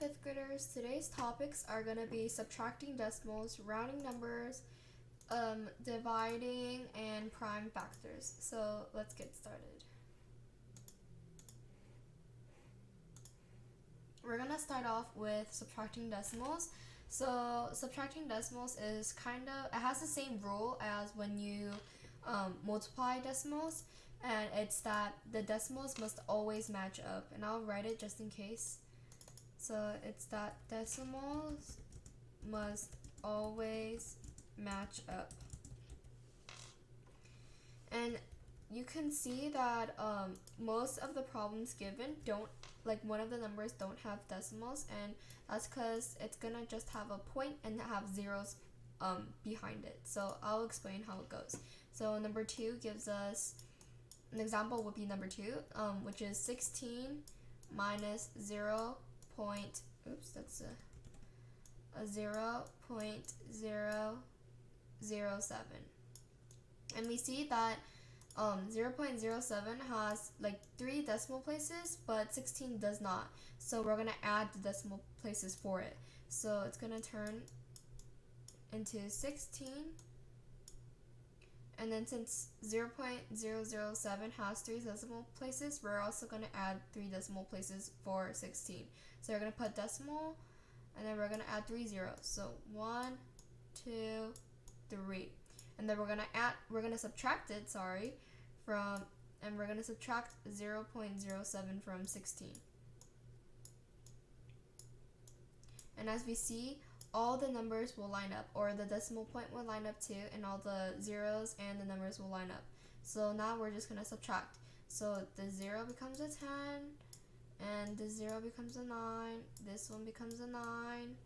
fifth graders. Today's topics are going to be subtracting decimals, rounding numbers, dividing, and prime factors. So let's get started. We're going to start off with subtracting decimals. So subtracting decimals is it has the same rule as when you multiply decimals, and it's that the decimals must always match up, and I'll write it just in case. So it's that decimals must always match up. And you can see that most of the problems given one of the numbers don't have decimals, and that's because it's gonna just have a point and have zeros behind it. So I'll explain how it goes. So number 2 gives us, an example would be number 2, which is 16 minus 0.007. And we see that 0.07 has like 3 decimal places, but 16 does not. So we're gonna add the decimal places for it. So it's gonna turn into 16. And then since 0.007 has 3 decimal places, we're also going to add 3 decimal places for 16. So we're going to put decimal, and then we're going to add 3 zeros. So 1, 2, 3. And then we're going to subtract it, and we're going to subtract 0.07 from 16. And as we see, all the numbers will line up, or the decimal point will line up too, and all the zeros and the numbers will line up. So now we're just going to subtract. So the 0 becomes a 10, and the 0 becomes a 9, this one becomes a 9,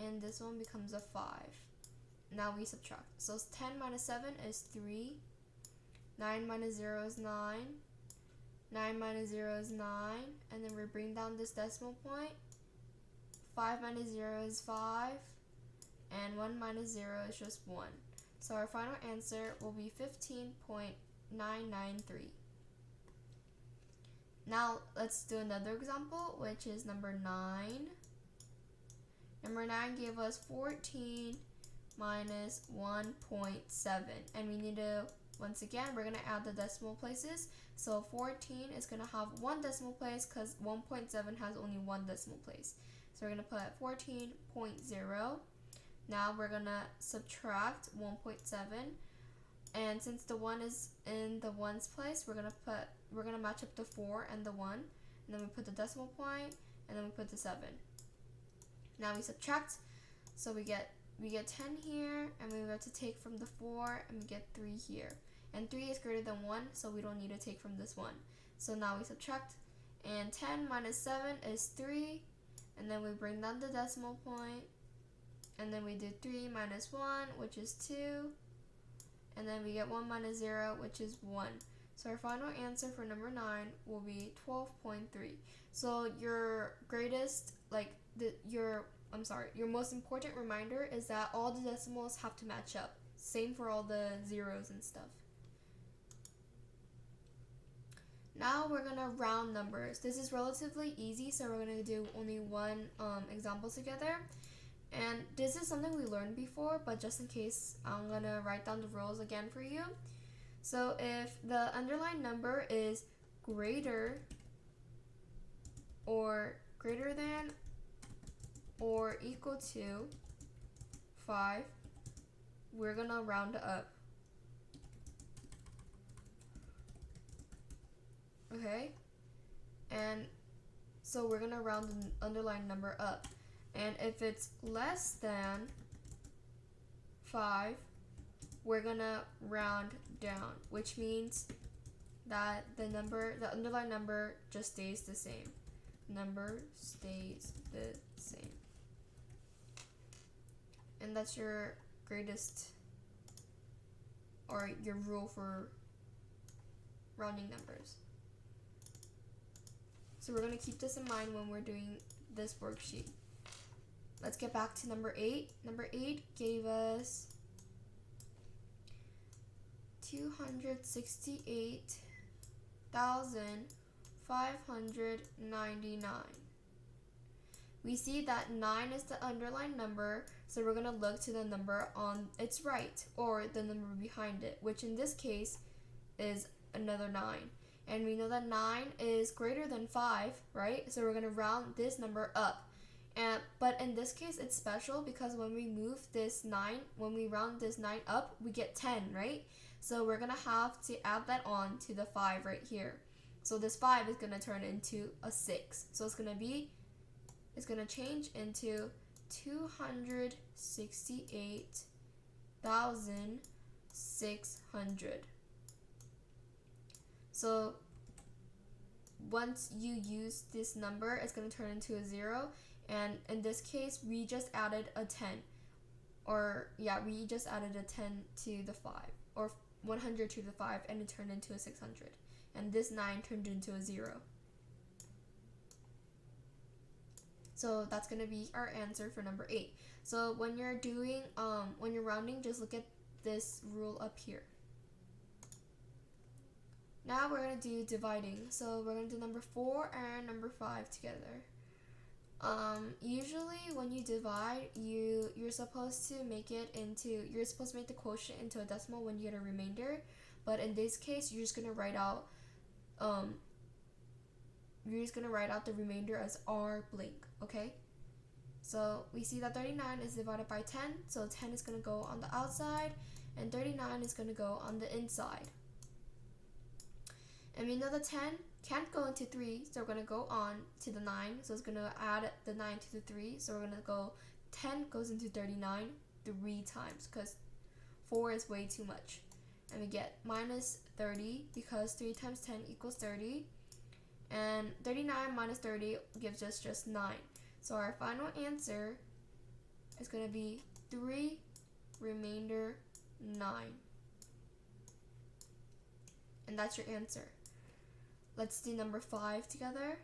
and this one becomes a 5. Now we subtract. So 10 minus 7 is 3, 9 minus 0 is 9, 9 minus 0 is 9, and then we bring down this decimal point. 5 minus 0 is 5, and 1 minus 0 is just 1. So our final answer will be 15.993. Now let's do another example, which is number 9. Number 9 gave us 14 minus 1.7, and we need to, once again, we're going to add the decimal places. So 14 is going to have 1 decimal place because 1.7 has only 1 decimal place. So we're going to put 14.0. Now we're going to subtract 1.7. And since the 1 is in the 1's place, we're going to match up the 4 and the 1. And then we put the decimal point, and then we put the 7. Now we subtract. So we get 10 here, and we have to take from the 4, and we get 3 here. And 3 is greater than 1, so we don't need to take from this 1. So now we subtract, and 10 minus 7 is 3. And then we bring down the decimal point, and then we do 3 minus 1, which is 2, and then we get 1 minus 0, which is 1. So our final answer for number 9 will be 12.3. So your your most important reminder is that all the decimals have to match up. Same for all the zeros and stuff. Now we're going to round numbers. This is relatively easy, so we're going to do only one example together. And this is something we learned before, but just in case, I'm going to write down the rules again for you. So if the underlined number is greater than or equal to 5, we're going to round it up. Okay, and so we're gonna round the underlined number up, and if it's less than 5, we're gonna round down, which means that the underlined number just stays the same. Number stays the same, and that's your greatest, or your rule for rounding numbers. So we're going to keep this in mind when we're doing this worksheet. Let's get back to number 8. Number 8 gave us 268,599. we see that 9 is the underlined number, so we're going to look to the number on its right, or the number behind it, which in this case is another 9. And we know that 9 is greater than 5, right? So we're going to round this number up. But in this case, it's special because when we move this 9, when we round this 9 up, we get 10, right? So we're going to have to add that on to the 5 right here. So this 5 is going to turn into a 6. So it's going to change into 268,600. So once you use this number, it's going to turn into a 0. And in this case, we just added a 10. We just added a 10 to the 5. Or 100 to the 5, and it turned into a 600. And this 9 turned into a 0. So that's going to be our answer for number 8. So when you're rounding, just look at this rule up here. Now we're going to do dividing. So we're going to do number 4 and number 5 together. Usually when you divide, you're supposed to make the quotient into a decimal when you get a remainder. But in this case, you're just going to write out the remainder as R blank, okay? So we see that 39 is divided by 10, so 10 is going to go on the outside, and 39 is going to go on the inside. And we know the 10 can't go into 3, so we're going to go on to the 9, so it's going to add the 9 to the 3, so we're going to go 10 goes into 39 3 times, because 4 is way too much. And we get minus 30, because 3 times 10 equals 30. And 39 minus 30 gives us just 9. So our final answer is going to be 3 remainder 9. And that's your answer. Let's do number 5 together.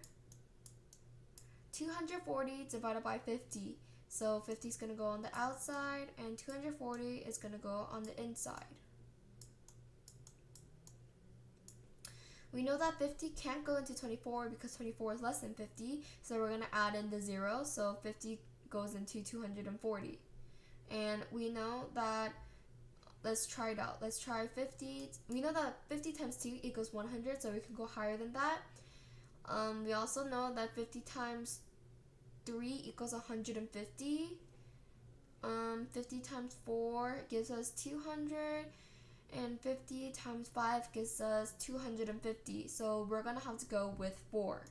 240 divided by 50. So 50 is going to go on the outside, and 240 is going to go on the inside. We know that 50 can't go into 24 because 24 is less than 50, so we're going to add in the 0, so 50 goes into 240. And we know that, let's try it out. Let's try 50. We know that 50 times 2 equals 100, so we can go higher than that. We also know that 50 times 3 equals 150. 50 times 4 gives us 200. And 50 times 5 gives us 250. So we're going to have to go with 4.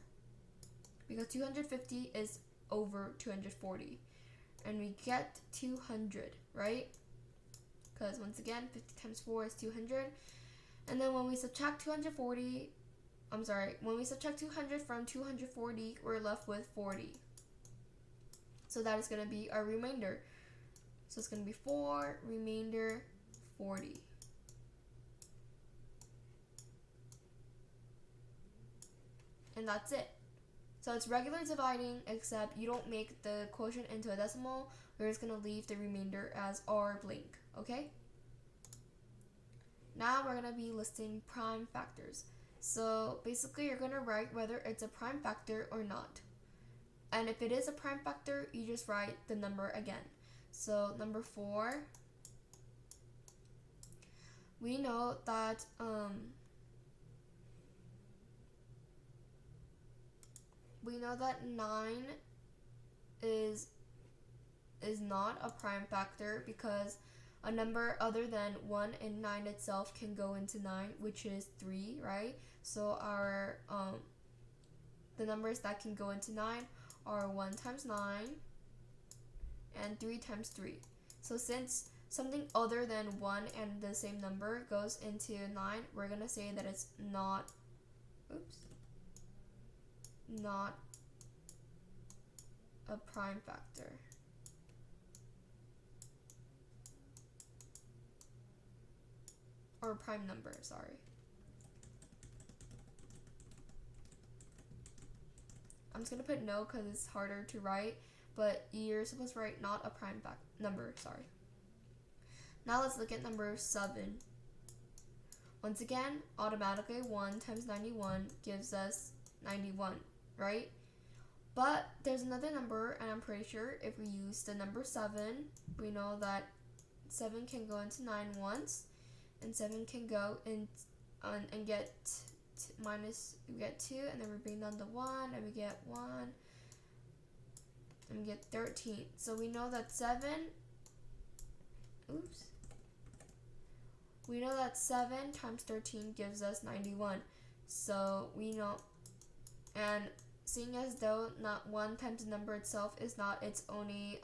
Because 250 is over 240. And we get 200, right? Because once again, 50 times 4 is 200. And then when we subtract 200 from 240, we're left with 40. So that is going to be our remainder. So it's going to be 4 remainder 40. And that's it. So it's regular dividing, except you don't make the quotient into a decimal. We're just going to leave the remainder as R blank, okay? Now we're going to be listing prime factors. So basically you're going to write whether it's a prime factor or not. And if it is a prime factor, you just write the number again. So number 4, we know that 9 is not a prime factor because a number other than 1 and 9 itself can go into 9, which is 3, right? So our the numbers that can go into 9 are 1 times 9 and 3 times 3. So since something other than 1 and the same number goes into 9, we're going to say that it's not a prime factor. Or prime number, sorry. I'm just going to put no because it's harder to write, but you're supposed to write not a prime number, sorry. Now let's look at number 7. Once again, automatically 1 times 91 gives us 91, right? But there's another number, and I'm pretty sure if we use the number 7, we know that 7 can go into 9 once, and 7 can go in and get we get 2, and then we bring down the 1, and we get 1, and we get 13. So we know that 7 times 13 gives us 91. So we know, and seeing as though not 1 times the number itself is not its only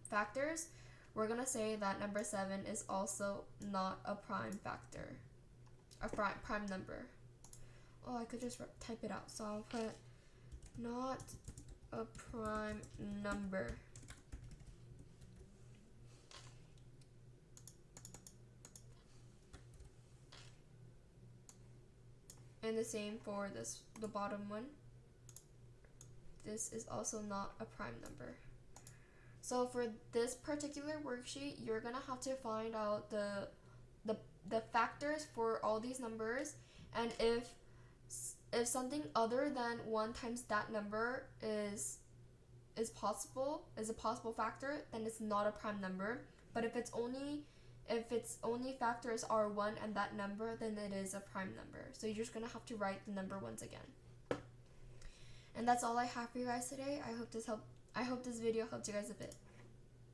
factors, we're going to say that number 7 is also not a prime factor, a prime number. Oh, I could just type it out. So I'll put not a prime number. And the same for the bottom one. This is also not a prime number. So for this particular worksheet, you're gonna have to find out the factors for all these numbers, and if something other than 1 times that number is a possible factor, then it's not a prime number. But if its only factors are 1 and that number, then it is a prime number. So you're just gonna have to write the number once again. And that's all I have for you guys today. I hope this video helped you guys a bit.